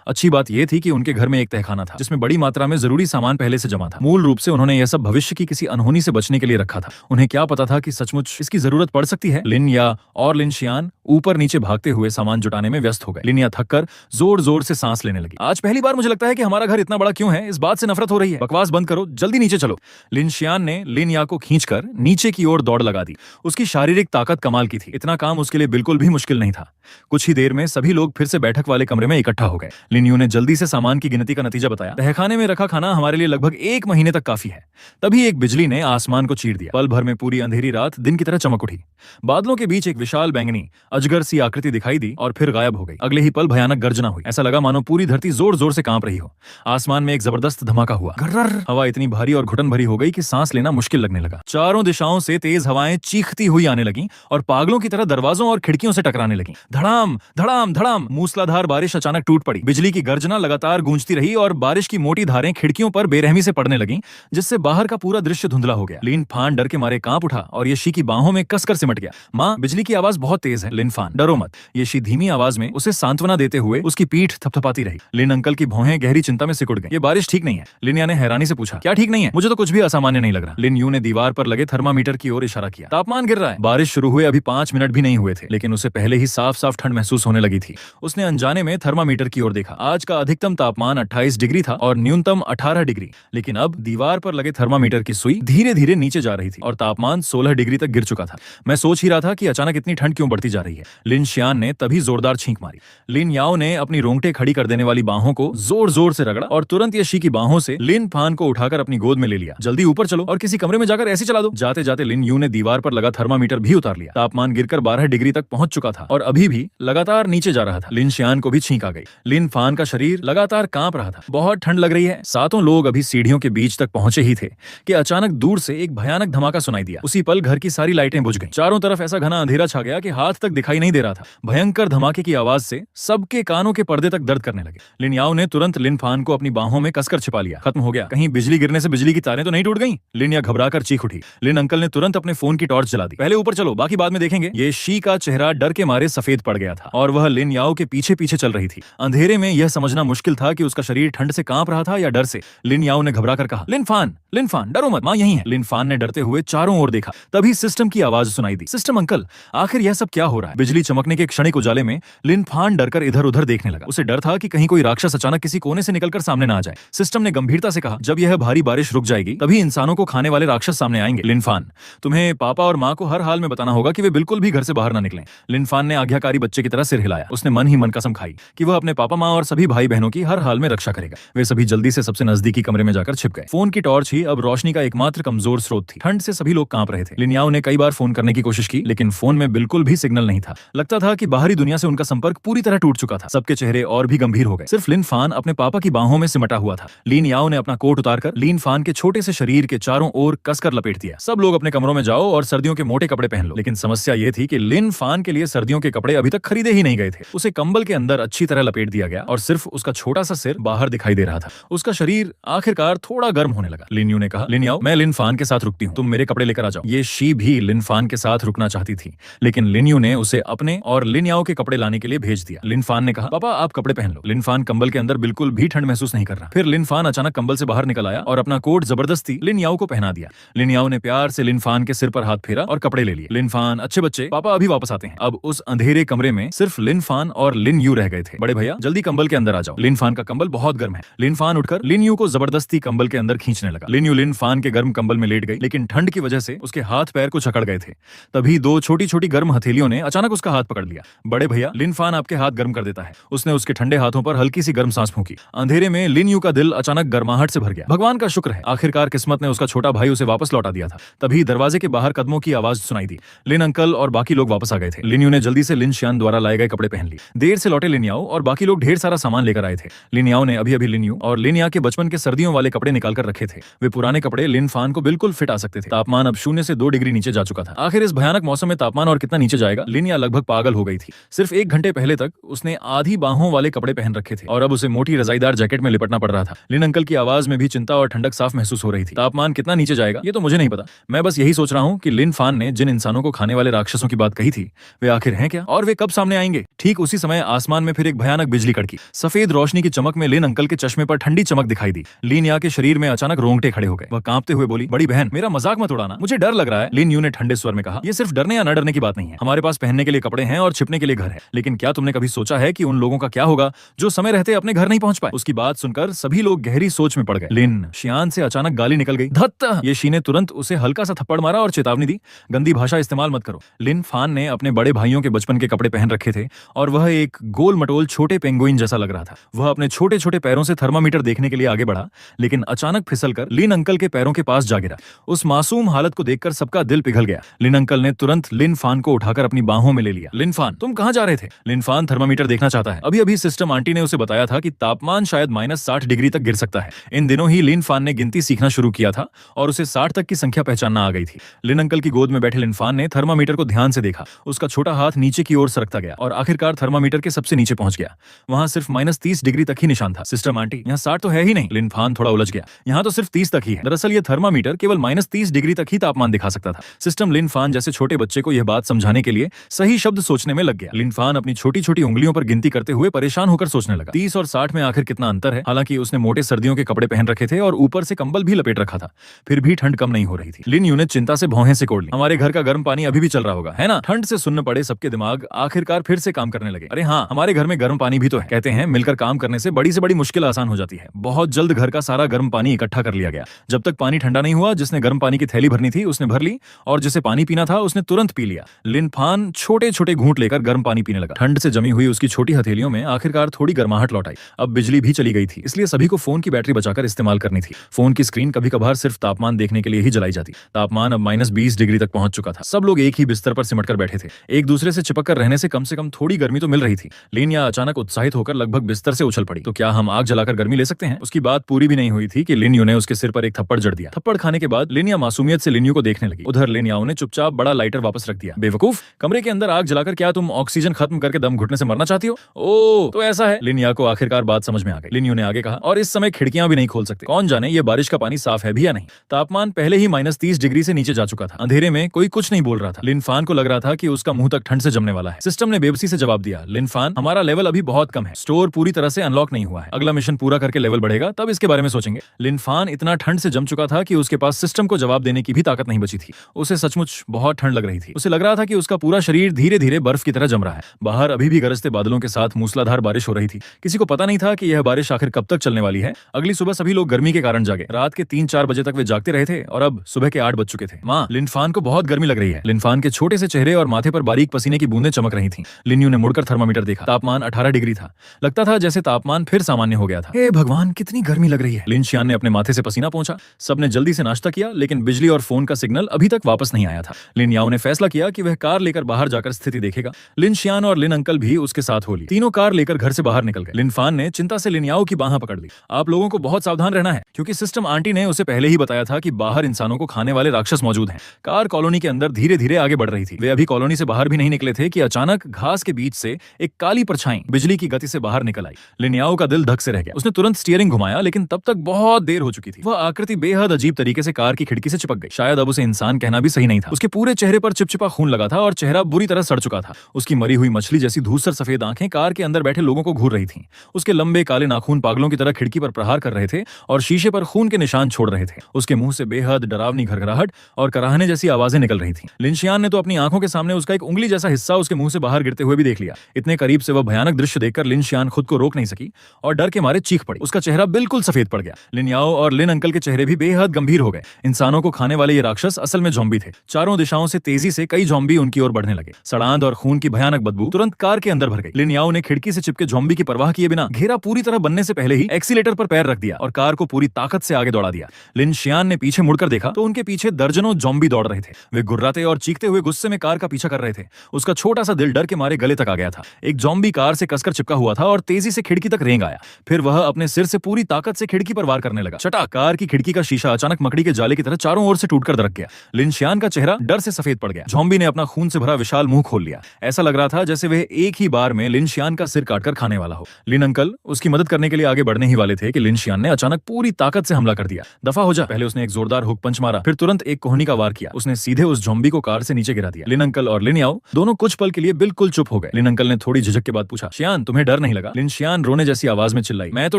अच्छी बात यह थी कि उनके घर में एक तहखाना था जिसमें बड़ी मात्रा में जरूरी सामान पहले से जमा था। मूल रूप से उन्होंने यह सब भविष्य की किसी अनहोनी से बचने के लिए रखा था। उन्हें क्या पता था कि सचमुच इसकी जरूरत पड़ सकती है। लिन या और लिन शियान ऊपर नीचे भागते हुए सामान जुटाने में व्यस्त हो गए। लिन या थककर जोर जोर से सांस लेने लगी। आज पहली बार मुझे लगता है कि हमारा घर इतना बड़ा क्यों है, इस बात से नफरत हो रही है। बकवास बंद करो, जल्दी नीचे चलो। लिन शियान ने लिन या को खींचकर नीचे की ओर दौड़ लगा दी। उसकी शारीरिक ताकत कमाल की थी। इतना काम उसके लिए बिल्कुल भी मुश्किल नहीं था। कुछ ही देर में सभी लोग फिर से बैठक वाले कमरे में इकट्ठा हो गए। लिन यू ने जल्दी से सामान की गिनती का नतीजा बताया। तहखाने में रखा खाना हमारे लिए लगभग 1 महीने तक काफी है। तभी एक बिजली ने आसमान को चीर दिया। पल भर में पूरी अंधेरी रात दिन की तरह चमक उठी। बादलों के बीच एक विशाल बैंगनी अजगर सी आकृति दिखाई दी और फिर गायब हो गई। अगले ही पल भयानक गर्जना हुई। ऐसा लगा मानो पूरी धरती जोर जोर से कांप रही हो। आसमान में एक जबरदस्त धमाका हुआ। गर्र हवा इतनी भारी और घुटन भरी हो गई कि सांस लेना मुश्किल लगने लगा। चारों दिशाओं से तेज हवाएं चीखती हुई आने लगी और पागलों की तरह दरवाजों और खिड़कियों से टकराने लगी। धड़ाम धड़ाम धड़ाम मूसलाधार बारिश अचानक टूट पड़ी। बिजली की गर्जना लगातार गूंजती रही और बारिश की मोटी धारें खिड़कियों पर बेरहमी से पड़ने लगीं, जिससे बाहर का पूरा दृश्य धुंधला हो गया। लिन फान डर के मारे कांप उठा और ये शी की बाहों में कसकर सिमट गया। माँ, बिजली की आवाज बहुत तेज है। लिन फान, डरो मत। ये शी धीमी आवाज में उसे सांत्वना देते हुए उसकी पीठ थपथपाती रही। लिन अंकल की भौहें गहरी चिंता में सिकुड़ गईं। ये बारिश ठीक नहीं है। लिन ने हैरानी से पूछा, क्या ठीक नहीं है? मुझे तो कुछ भी असामान्य नहीं लग रहा। लिन यू ने दीवार पर लगे थर्मामीटर की ओर इशारा किया। तापमान गिर रहा है। बारिश शुरू हुए अभी 5 मिनट भी नहीं हुए थे, लेकिन उसे पहले ही साफ साफ ठंड महसूस होने लगी थी। उसने अनजाने में थर्मामीटर की ओर देखा। आज का अधिकतम तापमान 28 डिग्री था और न्यूनतम 18 डिग्री। लेकिन अब दीवार पर लगे थर्मामीटर की सुई धीरे धीरे नीचे जा रही थी और तापमान 16 डिग्री तक गिर चुका था। मैं सोच ही रहा था कि अचानक इतनी ठंड क्यों बढ़ती जा रही है। लिन शियान ने तभी जोरदार छींक मारी। लिन याओ ने अपनी रोंगटे खड़ी कर देने वाली बाहों को जोर जोर से रगड़ा और तुरंत ये शी की बाहों से लिन फान को उठाकर अपनी गोद में ले लिया। जल्दी ऊपर चलो और किसी कमरे में जाकर ऐसी चला दो। जाते जाते लिन यू ने दीवार पर लगा थर्मामीटर भी उतार लिया। तापमान गिरकर 12 डिग्री तक पहुंच चुका था और अभी भी लगातार नीचे जा रहा था। लिन शियान को भी छींक आ गई। लिन फान का शरीर लगातार कांप रहा था। बहुत ठंड लग रही है। सातों लोग अभी सीढ़ियों के बीच तक पहुंचे ही थे कि अचानक दूर से एक भयानक धमाका सुनाई दिया। उसी पल घर की सारी लाइटें बुझ गईं। चारों तरफ ऐसा घना अंधेरा छा गया कि हाथ तक दिखाई नहीं दे रहा था। भयंकर धमाके की आवाज से सबके कानों के पर्दे तक दर्द करने लगे। लिन याओ ने तुरंत लिन फान को अपनी बाहों में कसकर छिपा लिया। खत्म हो गया। कहीं बिजली गिरने से बिजली की तारें तो नहीं टूट गईं? लिन या घबराकर चीख उठी। लिन अंकल ने तुरंत अपने फोन की टॉर्च जला दी। पहले ऊपर चलो, बाकी बाद में देखेंगे। ये शी का चेहरा डर के मारे सफेद पड़ गया था और वह लिन याओ के पीछे पीछे चल रही थी। अंधेरे में यह समझना मुश्किल था कि उसका शरीर ठंड से कांप रहा था या डर से। लिन याओ ने घबराकर कहा, लिन फान डरो मत, मां यहीं है। लिन फान ने डरते हुए चारों ओर देखा। तभी सिस्टम की आवाज सुनाई दी। सिस्टम अंकल, आखिर यह सब क्या हो रहा है? बिजली चमकने के क्षणिक उजाले में लिन फान डरकर इधर उधर देखने लगा। उसे डर था कि कहीं कोई राक्षस अचानक किसी कोने से निकलकर सामने ना आ जाए। सिस्टम ने गंभीरता से कहा, जब यह भारी बारिश रुक जाएगी तभी इंसानों को खाने वाले राक्षस सामने आएंगे। लिन फान, तुम्हें पापा और माँ को हर हाल में बताना होगा कि वे बिल्कुल भी घर से बाहर ना निकलें। लिन फान ने आज्ञाकारी बच्चे की तरह सिर हिलाया। उसने मन ही मन कसम खाई कि वह अपने पापा, माँ और सभी भाई बहनों की हर हाल में रक्षा करेगा। वे सभी जल्दी से सबसे नजदीकी कमरे में जाकर छिप गए। फोन की टॉर्च ही अब रोशनी का एकमात्र कमजोर स्रोत थी। ठंड से सभी लोग कांप रहे थे। लिन याओ ने कई बार फोन करने की कोशिश की, लेकिन फोन में बिल्कुल भी सिग्नल नहीं था। लगता था कि बाहरी दुनिया से उनका संपर्क पूरी तरह टूट चुका था। सबके चेहरे और भी गंभीर हो गए। सिर्फ लिन फान अपने पापा की बाहों में सिमटा हुआ था। लिन याओ ने अपना कोट उतारकर लिन फान के छोटे से शरीर के चारों ओर कसकर लपेट दिया। सब लोग अपने कमरों में जाओ और सर्दियों के मोटे कपड़े पहन लो। लेकिन समस्या यह थी कि लिन फान के लिए सर्दियों के कपड़े अभी तक खरीदे ही नहीं गए थे। उसे कंबल के अंदर अच्छी तरह लपेट दिया गया और सिर्फ उसका छोटा सा सिर बाहर दिखाई दे रहा था। उसका शरीर आखिरकार थोड़ा गर्म होने लगा। लिन यू ने कहा, लिन याओ, मैं लिन फान के साथ रुकती हूँ, तुम मेरे कपड़े लेकर आ जाओ। ये शी भी लिन फान के साथ रुकना चाहती थी, लेकिन लिन यू ने उसे अपने और लिन याओ के कपड़े लाने के लिए भेज दिया। लिन फान ने कहा, पापा आप कपड़े पहन लो। लिन फान कंबल के अंदर बिल्कुल भी ठंड महसूस नहीं कर रहा। फिर लिन फान अचानक कंबल से बाहर निकल आया और अपना कोट जबरदस्ती लिन याओ को पहना दिया। लिन याओ ने प्यार से लिन फान के सिर पर हाथ फेरा और कपड़े ले लिए। लिन फान, अच्छे बच्चे, पापा अभी वापस आते हैं। अब उस अंधेरे कमरे में सिर्फ लिन फान और लिन यू रह गए थे। बड़े भैया, जल्दी कंबल के अंदर आ जाओ। लिन फान का कंबल बहुत गर्म है। लिन फान उठकर लिन यू को जबरदस्ती कंबल के अंदर खींचने लगा। लिन यू लिन फान के गर्म कंबल में लेट गई, लेकिन ठंड की वजह से उसके हाथ पैर कुछ अकड़ गए थे। तभी दो छोटी छोटी गर्म हथेलियों ने अचानक उसका हाथ पकड़ लिया। बड़े भैया, लिन फान आपके हाथ गर्म कर देता है। उसने उसके ठंडे हाथों पर हल्की सी गर्म सांस फूंकी। अंधेरे में लिन यू का दिल अचानक गर्माहट से भर गया। भगवान का शुक्र है, आखिरकार किस्मत ने उसका छोटा भाई उसे वापस लौटा दिया था। तभी दरवाजे के बाहर कदमों की आवाज सुनाई दी। लिन अंकल और बाकी लोग वापस आ गए थे। लिन यू ने जल्दी से लिन शियान द्वारा लाए गए कपड़े पहन लिए। देर से लौटे लिन याओ और बाकी लोग ढेर सारा सामान लेकर आए थे। लिन याओ ने अभी अभी लिन यू और लिन या के बचपन के सर्दियों वाले कपड़े निकाल कर रखे थे। वे पुराने कपड़े लिन फान को बिल्कुल फिट आ सकते थे। तापमान अब 0 से 2 डिग्री नीचे जा चुका था। आखिर इस भयानक मौसम में तापमान और कितना नीचे जाएगा? लिन या लगभग पागल हो गई थी। सिर्फ 1 घंटे पहले तक उसने आधी बाहों वाले कपड़े पहन रखे थे और अब उसे मोटी रजाईदार जैकेट में लिपटना पड़ रहा था। लिन अंकल की आवाज में भी चिंता और ठंडक साफ महसूस हो रही थी। तापमान कितना नीचे जाएगा ये तो मुझे नहीं पता। मैं बस यही सोच रहा हूँ कि लिन फान ने जिन इंसानों को खाने वाले राक्षसों की बात कही थी वे आखिर हैं क्या और वे कब सामने आएंगे? ठीक उसी समय आसमान में फिर एक भयानक बिजली कड़की। सफेद रोशनी की चमक में लिन अंकल के चश्मे पर ठंडी चमक दिखाई दी। लिन या के शरीर में अचानक रोंगटे खड़े हो गए। वह कांपते हुए बोली, बड़ी बहन, मेरा मजाक मत उड़ाना, मुझे डर लग रहा है। लिन यू ने ठंडे स्वर में कहा, ये सिर्फ डरने या न डरने की बात नहीं है। हमारे पास पहनने के लिए कपड़े हैं और छिपने के लिए घर है, लेकिन क्या तुमने कभी सोचा है कि उन लोगों का क्या होगा जो समय रहते अपने घर नहीं पहुंच पाए? उसकी बात सुनकर सभी लोग गहरी सोच में पड़ गए। लिन, शियान से अचानक गाली निकल गई। धत्त! ये शी ने तुरंत उसे हल्का सा थप्पड़ मारा और चेतावनी दी, गंदी भाषा इस्तेमाल मत करो। लिन फान ने अपने बड़े भाइयों के बचपन के कपड़े पहन रखे थे और वह एक गोल मटोल छोटे पेंगुइन जैसा लग रहा था। वह अपने छोटे छोटे पैरों से थर्मामीटर देखने के लिए आगे बढ़ा, लेकिन अचानक फिसलकर लिन अंकल के पैरों के पास जा गिरा। उस मासूम हालत को देखकर सबका दिल पिघल गया। लिन अंकल ने तुरंत लिन फान को उठाकर अपनी बाहों में ले लिया। लिन फान, तुम कहां जा रहे थे? लिन फान थर्मामीटर देखना चाहता है। अभी अभी सिस्टम आंटी ने उसे बताया था कि तापमान शायद -60 डिग्री तक गिर सकता है। इन दिनों ही लिन फान ने गिनती सीखना शुरू किया था और उसे 60 तक की संख्या पहचानना आ गई थी। लिन अंकल की गोद में बैठे लिन फान ने थर्मामीटर को ध्यान से देखा। उसका छोटा हाथ नीचे की ओर सरकता गया और आखिरकार थर्मामीटर के सबसे नीचे पहुंच गया। वहां सिर्फ -30 डिग्री तक ही निशान था। सिस्टम आंटी, यहाँ 60 तो है ही नहीं। लिन फान थोड़ा उलझ गया। यहाँ तो सिर्फ 30 तक ही है। दरअसल ये थर्मामीटर केवल -30 डिग्री तक ही तापमान दिखा सकता था। सिस्टम लिन फान जैसे छोटे बच्चे को यह बात समझाने के लिए सही शब्द सोचने में लग गया। लिन फान अपनी छोटी छोटी उंगलियों पर गिनती करते हुए परेशान होकर सोचने लगा, 30 और 60 में आखिर कितना अंतर है? हालांकि उसने मोटे सर्दियों के कपड़े पहन रखे थे और ऊपर से कंबल भी लपेट रखा था, फिर भी ठंड कम नहीं हो रही थी। लिन यू ने चिंता से भौहें सिकोड़ ली। हमारे घर का गर्म पानी अभी भी चल रहा होगा, है ना? ठंड से सुन्न पड़े सबके दिमाग आखिरकार फिर से काम करने लगे। अरे हाँ, हमारे घर में गर्म पानी भी तो है। कहते हैं मिलकर काम करने से बड़ी मुश्किल आसान हो जाती है। बहुत जल्द घर का सारा गर्म पानी इकट्ठा कर लिया गया। जब तक पानी ठंडा नहीं हुआ, जिसने गर्म पानी की थैली भरनी थी उसने भर ली और जिसे पानी पीना था उसने तुरंत पी लिया। लिन फान छोटे छोटे घूंट लेकर गर्म पानी पीने लगा। ठंड से जमी हुई उसकी छोटी हथेलियों में आखिरकार थोड़ी गर्माहट लौट आई। अब बिजली भी चली गई थी, इसलिए सभी को फोन की बैटरी बचाकर इस्तेमाल करनी थी। फोन की स्क्रीन कभी कभार सिर्फ तापमान देखने के लिए ही जलाई जाती। तापमान अब -20 डिग्री तक पहुंच चुका था। सब लोग एक ही बिस्तर पर सिमटकर बैठे थे। एक दूसरे से चिपक कर रहने से कम थोड़ी गर्मी तो मिल रही थी। लिन या अचानक उत्साहित होकर लगभग बिस्तर से उछल पड़ी। तो क्या हम आग जलाकर गर्मी ले सकते हैं? उसकी बात पूरी भी नहीं हुई थी कि लिन यू ने उसके सिर पर एक थप्पड़ जड़ दिया। थप्पड़ खाने के बाद लिन या मासूमियत से लिन यू को देखने लगी। उधर लिन याओ ने चुपचाप बड़ा लाइटर वापस रख दिया। बेवकूफ, कमरे के अंदर आग जलाकर क्या तुम ऑक्सीजन खत्म करके दम घुटने से मरना चाहती हो? ओह, तो ऐसा है। लिन या को आखिरकार बात समझ में आ गई। लिन यू ने आगे कहा, और इस समय खिड़कियां भी नहीं खोल सकते। कौन जाने ये बारिश का पानी साफ है भी या नहीं। तापमान पहले ही -30 डिग्री से नीचे जा चुका था। अंधेरे में कोई कुछ नहीं बोल रहा था। लिन फान को लग रहा था कि उसका मुंह तक ठंड से जमने वाला है। सिस्टम ने बेबसी से जवाब दिया, लिन फान, हमारा लेवल अभी बहुत कम है। स्टोर पूरी तरह से अनलॉक नहीं हुआ है। अगला मिशन पूरा करके लेवल बढ़ेगा, तब इसके बारे में सोचेंगे। लिन फान इतना ठंड से जम चुका था कि उसके पास सिस्टम को जवाब देने की भी ताकत नहीं बची थी। उसे सचमुच बहुत ठंड लग रही थी। उसे लग रहा था कि उसका पूरा शरीर धीरे धीरे बर्फ की तरह जम रहा है। बाहर अभी भी गरजते बादलों के साथ मूसलाधार बारिश हो रही थी। किसी को पता नहीं था कि यह बारिश आखिर कब तक चलने वाली है। अगली सुबह सभी लोग गर्मी के कारण जागे। रात के 3-4 बजे तक वे जागते रहे थे और अब सुबह के 8 बज चुके थे। माँ, लिन फान को बहुत गर्मी लग रही है। लिन फान के छोटे से चेहरे और माथे पर बारीक पसीने की बूंदें चमक रही थीं। लिन यू ने मुड़कर थर्मामीटर देखा। तापमान 18 डिग्री था। लगता था जैसे तापमान फिर सामान्य हो गया था। हे भगवान, कितनी गर्मी लग रही है। लिन शियान ने अपने माथे से पसीना पोंछा। सबने जल्दी से नाश्ता किया, लेकिन बिजली और फोन का सिग्नल अभी तक वापस नहीं आया था। लिन याओ ने फैसला किया कि वह कार लेकर बाहर जाकर स्थिति देखेगा। लिन शियान और लिन अंकल भी उसके साथ हो ली। तीनों कार लेकर घर से बाहर निकल गए। लिन फान ने चिंता से लिन याओ की बाह पकड़ ली। आप लोगों को बहुत सावधान रहना है, क्योंकि सिस्टम आंटी ने उसे पहले ही बताया था कि बाहर इंसानों को खाने वाले राक्षस मौजूद हैं। कार कॉलोनी के अंदर धीरे धीरे आगे बढ़ रही थी। वे अभी कॉलोनी से बाहर भी नहीं निकले थे कि अचानक घास के बीच से एक काली परछाई बिजली की गति से बाहर निकल आई। लिन याओ का दिल धक से रह गया। उसने तुरंत स्टीयरिंग घुमाया, लेकिन तब तक बहुत देर हो चुकी थी। वह आकृति बेहद अजीब तरीके से कार की खिड़की से चिपक गई। शायद अब उसे इंसान कहना भी सही नहीं था। उसके पूरे चेहरे पर चिपचिपा खून लगा था और चेहरा बुरी तरह सड़ चुका था। उसकी मरी हुई मछली जैसी धूसर सफेद आंखें कार के अंदर बैठे लोगों को घूर रही थीं। उसके लंबे काले नाखून पागलों की तरह खिड़की पर प्रहार कर रहे थे और शीशे पर खून के निशान छोड़ रहे थे। उसके मुंह से बेहद डरावनी घरघराहट और कराहने जैसी आवाजें निकल रही थीं। लिन शियान ने तो अपनी आंखों के सामने उसका एक उंगली जैसा हिस्सा उसके मुंह से बाहर गिरते हुए भी देख लिया। इतने करीब से वह भयानक दृश्य देखकर लिन शियान खुद को रोक नहीं सकी और डर के मारे चीख पड़ी। उसका चेहरा बिल्कुल सफेद पड़ गया। लिन याओ और लिन अंकल के चेहरे भी बेहद गंभीर हो गए। इंसानों को खाने वाले ये राक्षस असल में ज़ॉम्बी थे। चारों दिशाओं से तेजी से कई ज़ॉम्बी उनकी ओर बढ़ने लगे। सड़ांध और खून की भयानक बदबू तुरंत कार के अंदर भर गई। लिन याओ ने खिड़की से चिपके ज़ॉम्बी की परवाह किए बिना घेरा पूरी तरह बनने से पहले ही एक्सीलेटर पर पैर रख दिया और कार को पूरी ताकत से आगे दौड़ा दिया। लिन शियान ने पीछे मुड़कर देखा तो उनके पीछे दर्जनों ज़ॉम्बी दौड़ रहे थे। वे गुर्राते और चीखते हुए गुस्से में कार का पीछा कर रहे थे। उसका छोटा सा दिल डर के मारे गले तक आ गया था। एक ज़ॉम्बी कार से कसकर चिपका हुआ था और तेजी से खिड़की तक रेंग आया। फिर वह अपने सिर से पूरी ताकत से खिड़की पर वार करने लगा। चटा! कार की खिड़की का शीशा अचानक मकड़ी के जाले की तरह चारों ओर से टूटकर दरक गया। लिन शियान का चेहरा डर से सफेद पड़ गया। ज़ॉम्बी ने अपना खून से भरा विशाल मुंह खोल लिया। ऐसा लग रहा था जैसे वह एक ही बार में लिन शियान का सिर काटकर खाने वाला हो। लिन अंकल उसकी मदद करने के लिए आगे बढ़ने ही वाले थे कि लिन शियान ने अचानक पूरी ताकत से हमला कर दिया। दफा हो जा! पहले उसने एक जोरदार हुक पंच मारा, फिर तुरंत एक कोहनी का वार किया। उसने सीधे उस ज़ॉम्बी को कार से नीचे गिरा दिया। लिन अंकल और लिन याओ दोनों कुछ पल के लिए बिल्कुल चुप हो गए। लिन अंकल ने थोड़ी झिझक के बाद पूछा, शियान, तुम तुम्हें डर नहीं लगा? लिनशियान रोने जैसी आवाज में चिल्लाई। मैं तो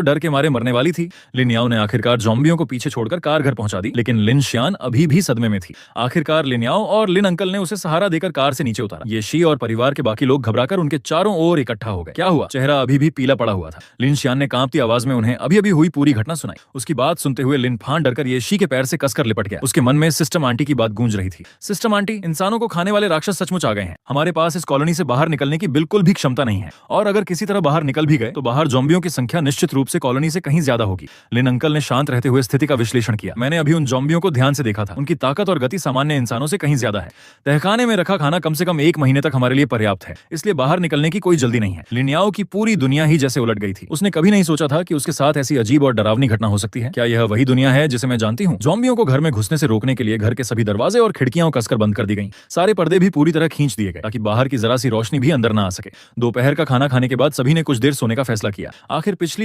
डर के मारे मरने वाली थी। लिन याओ ने आखिरकार ज़ॉम्बियों को पीछे छोड़कर कार घर पहुंचा दी, लेकिन लिनशियान अभी भी सदमे में थी। आखिरकार लिन याओ और लिन अंकल ने उसे सहारा देकर कार से नीचे उतारा। ये शी और परिवार के बाकी लोग घबराकर उनके चारों ओर इकट्ठा हो गए। क्या हुआ? चेहरा अभी भी पीला पड़ा हुआ था। लिनशियान ने कांपती आवाज में उन्हें अभी अभी हुई पूरी घटना सुनाई। उसकी बात सुनते हुए लिन फान डरकर ये शी के पैर से कसकर लिपट गया। उसके मन में सिस्टम आंटी की बात गूंज रही थी। सिस्टम आंटी, इंसानों को खाने वाले राक्षस सचमुच आ गए हैं। हमारे पास इस कॉलोनी से बाहर निकलने की बिल्कुल भी क्षमता नहीं है, और अगर किसी तरह बाहर निकल भी गए तो बाहर ज़ॉम्बियों की संख्या निश्चित रूप से कॉलोनी से कहीं ज्यादा होगी। लिन अंकल ने शांत रहते हुए स्थिति का विश्लेषण किया। मैंने अभी उन ज़ॉम्बियों को ध्यान से देखा था। उनकी ताकत और गति सामान्य इंसानों से कहीं ज्यादा है। तहखाने में रखा खाना कम से कम 1 महीने तक हमारे लिए पर्याप्त है, इसलिए बाहर निकलने की कोई जल्दी नहीं है। लिन याओ की पूरी दुनिया ही जैसे उलट गई थी। उसने कभी नहीं सोचा था कि उसके साथ ऐसी अजीब और डरावनी घटना हो सकती है। क्या यह वही दुनिया है जिसे मैं जानती हूँ? ज़ॉम्बियों को घर में घुसने से रोकने के लिए घर के सभी दरवाजे और खिड़कियां कसकर बंद कर दी गई। सारे पर्दे भी पूरी तरह खींच दिए गए ताकि बाहर की जरा सी रोशनी भी अंदर न आ सके। दोपहर का खाना खाने के बाद सभी ने कुछ देर सोने का फैसला किया। आखिर पिछली